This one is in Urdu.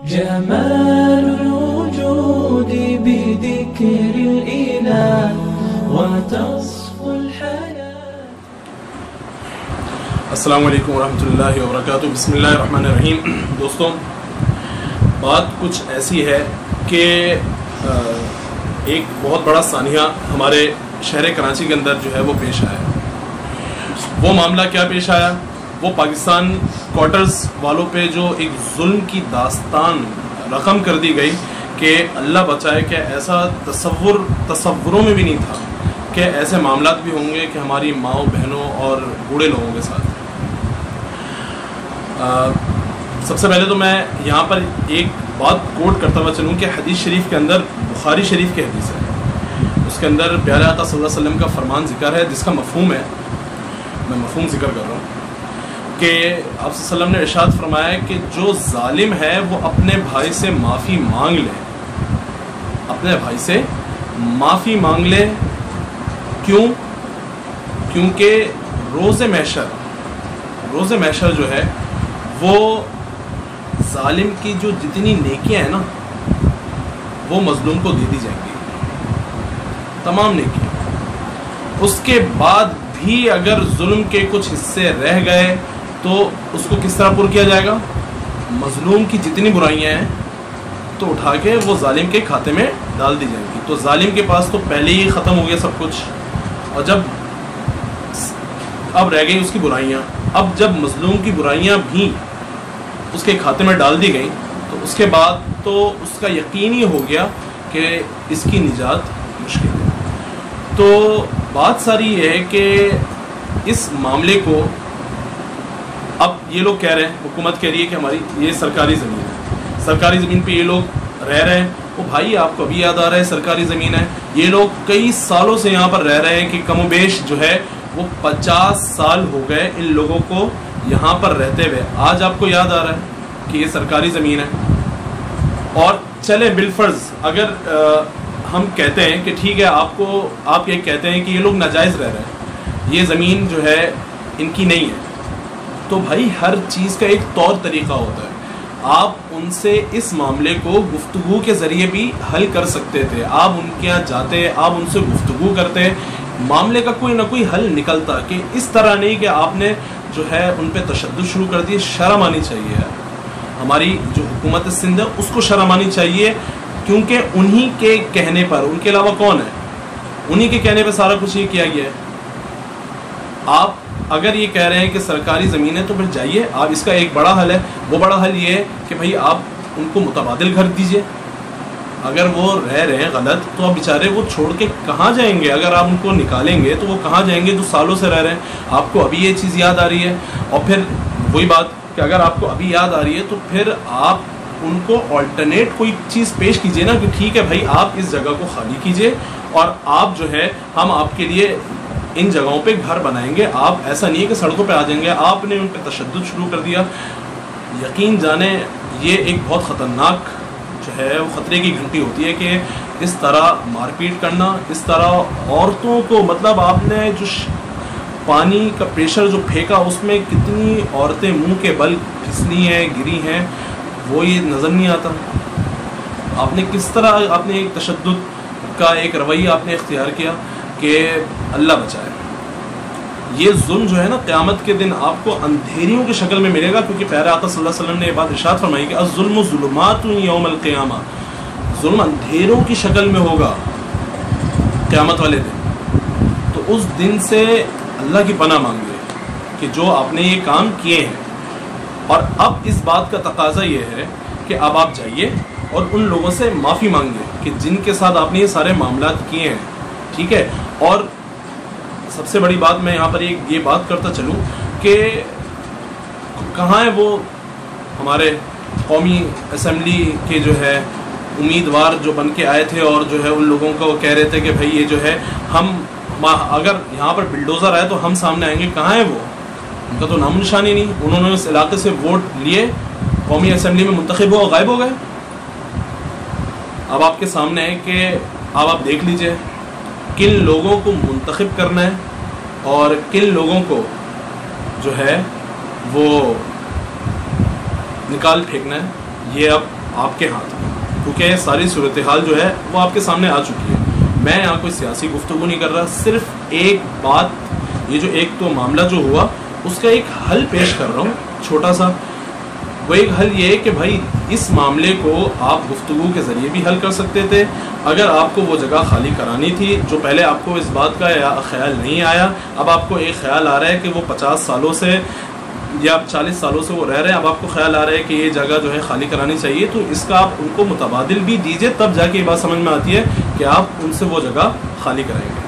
جمال الوجود بذكر الإله وتصفو الحياة. السلام علیکم ورحمۃ اللہ وبرکاتہ. بسم اللہ الرحمن الرحیم. دوستوں، بات کچھ ایسی ہے کہ ایک بہت بڑا سانحہ ہمارے شہر کراچی کے اندر جو ہے وہ پیش آیا. وہ معاملہ کیا پیش آیا؟ وہ پاکستان کوارٹرز والوں پہ جو ایک ظلم کی داستان رقم کر دی گئی کہ اللہ بچائے کہ ایسا تصوروں میں بھی نہیں تھا کہ ایسے معاملات بھی ہوں گے کہ ہماری ماؤں بہنوں اور بوڑھے لوگوں کے ساتھ. سب سے پہلے تو میں یہاں پر ایک بات کوٹ کرتا ہوا چلوں کہ حدیث شریف کے اندر، بخاری شریف کی حدیث ہے، اس کے اندر پیارے آقا صلی اللہ علیہ وسلم کا فرمان ذکر ہے جس کا مفہوم ہے، میں مفہوم ذکر کر رہا ہوں کہ آپ صلی اللہ علیہ وسلم نے ارشاد فرمایا کہ جو ظالم ہے وہ اپنے بھائی سے معافی مانگ لے، اپنے بھائی سے معافی مانگ لے. کیوں؟ کیونکہ روز محشر جو ہے وہ ظالم کی جو جتنی نیکیاں ہیں نا وہ مظلوم کو دے دی جائیں گی، تمام نیکیاں. اس کے بعد بھی اگر ظلم کے کچھ حصے رہ گئے تو اس کو کس طرح پر کیا جائے گا؟ مظلوم کی جتنی برائیاں ہیں تو اٹھا کے وہ ظالم کے کھاتے میں ڈال دی جائیں گی. تو ظالم کے پاس تو پہلے ہی ختم ہو گیا سب کچھ، اور جب اب رہ گئی اس کی برائیاں، اب جب مظلوم کی برائیاں بھی اس کے کھاتے میں ڈال دی گئیں تو اس کے بعد تو اس کا یقین ہی ہو گیا کہ اس کی نجات مشکل ہے. تو بات ساری یہ ہے کہ اس معاملے کو اب یہ لوگ کہہ رہے ہیں، حکومت کہہ رہی ہے کہ ہماری یہ سرکاری زمین ہے، سرکاری زمین پہ یہ لوگ رہ رہے ہیں. وہ بھائی آپ کو ابھی یاد آ رہا ہے سرکاری زمین ہے، یہ لوگ کئی سالوں سے یہاں پر رہ رہے ہیں کہ کم و بیش جو ہے وہ 50 سال ہو گئے ان لوگوں کو یہاں پر رہتے ہوئے. آج آپ کو یاد آ رہا ہے کہ یہ سرکاری زمین ہے. اور چلے بالفرض اگر ہم کہتے ہیں کہ ٹھیک ہے، آپ یہ کہتے ہیں کہ یہ لوگ ناجائز رہ رہے ہیں، یہ زمین جو ہے ان کی نہیں ہے، تو بھائی ہر چیز کا ایک طور طریقہ ہوتا ہے. آپ ان سے اس معاملے کو گفتگو کے ذریعے بھی حل کر سکتے تھے. آپ ان کے یہاں جاتے، آپ ان سے گفتگو کرتے، معاملے کا کوئی نہ کوئی حل نکلتا. کہ اس طرح نہیں کہ آپ نے جو ہے ان پہ تشدد شروع کر دی. شرم آنی چاہیے ہماری جو حکومت سندھ ہے اس کو، شرم آنی چاہیے، کیونکہ انہی کے کہنے پر، ان کے علاوہ کون ہے، انہی کے کہنے پہ سارا کچھ یہ کیا گیا ہے. آپ اگر یہ کہہ رہے ہیں کہ سرکاری زمین ہے تو پھر جائیے آپ، اس کا ایک بڑا حل ہے. وہ بڑا حل یہ ہے کہ بھائی آپ ان کو متبادل گھر دیجئے. اگر وہ رہ رہے ہیں غلط تو اب بیچارے وہ چھوڑ کے کہاں جائیں گے؟ اگر آپ ان کو نکالیں گے تو وہ کہاں جائیں گے جو سالوں سے رہ رہے ہیں؟ آپ کو ابھی یہ چیز یاد آ رہی ہے. اور پھر وہی بات کہ اگر آپ کو ابھی یاد آ رہی ہے تو پھر آپ ان کو آلٹرنیٹ کوئی چیز پیش کیجئے نا، کہ ٹھیک ہے بھائی آپ اس جگہ کو خالی کیجئے اور آپ جو ہے ہم آپ کے لیے ان جگہوں پہ گھر بنائیں گے. آپ ایسا نہیں ہے کہ سڑکوں پہ آ جائیں گے. آپ نے ان پہ تشدد شروع کر دیا. یقین جانیں یہ ایک بہت خطرناک جو ہے وہ خطرے کی گھنٹی ہوتی ہے کہ اس طرح مار پیٹ کرنا، اس طرح عورتوں کو، مطلب آپ نے جو پانی کا پریشر جو پھینکا اس میں کتنی عورتیں منہ کے بل پھسلی ہیں، گری ہیں، وہ یہ نظر نہیں آتا. آپ نے کس طرح آپ نے ایک تشدد کا ایک رویہ آپ نے اختیار کیا کہ اللہ بچائے. یہ ظلم جو ہے نا قیامت کے دن آپ کو اندھیریوں کی شکل میں ملے گا، کیونکہ پیارے آقا صلی اللہ علیہ وسلم نے یہ بات ارشاد فرمائی کہ الظلم ظلمات یوم القیامہ، ظلم اندھیروں کی شکل میں ہوگا قیامت والے دن. تو اس دن سے اللہ کی پناہ مانگیے کہ جو آپ نے یہ کام کیے ہیں. اور اب اس بات کا تقاضا یہ ہے کہ اب آپ جائیے اور ان لوگوں سے معافی مانگیے کہ جن کے ساتھ آپ نے یہ سارے معاملات کیے ہیں، ٹھیک ہے. اور سب سے بڑی بات میں یہاں پر یہ بات کرتا چلوں کہ کہاں ہے وہ ہمارے قومی اسمبلی کے جو ہے امیدوار جو بن کے آئے تھے اور جو ہے ان لوگوں کو کہہ رہے تھے کہ بھائی یہ جو ہے ہم اگر یہاں پر بلڈوزر آئے تو ہم سامنے آئیں گے. کہاں ہے وہ؟ ان کا تو نام نشانی نہیں. انہوں نے اس علاقے سے ووٹ لیے، قومی اسمبلی میں منتخب ہو، غائب ہو گئے. اب آپ کے سامنے ہے کہ اب آپ دیکھ لیجئے کن لوگوں کو منتخب کرنا ہے اور کن لوگوں کو جو ہے وہ نکال پھینکنا ہے. یہ اب آپ کے ہاتھ میں، کیونکہ ساری صورتحال جو ہے وہ آپ کے سامنے آ چکی ہے. میں یہاں کوئی سیاسی گفتگو نہیں کر رہا، صرف ایک بات، یہ جو ایک تو معاملہ جو ہوا اس کا ایک حل پیش کر رہا ہوں چھوٹا سا. وہ ایک حل یہ ہے کہ بھائی اس معاملے کو آپ گفتگو کے ذریعے بھی حل کر سکتے تھے. اگر آپ کو وہ جگہ خالی کرانی تھی، جو پہلے آپ کو اس بات کا خیال نہیں آیا، اب آپ کو ایک خیال آ رہا ہے کہ وہ 50 سالوں سے یا 40 سالوں سے وہ رہ رہے ہیں، اب آپ کو خیال آ رہا ہے کہ یہ جگہ جو ہے خالی کرانی چاہیے، تو اس کا آپ ان کو متبادل بھی دیجئے، تب جا کے یہ بات سمجھ میں آتی ہے کہ آپ ان سے وہ جگہ خالی کریں گے.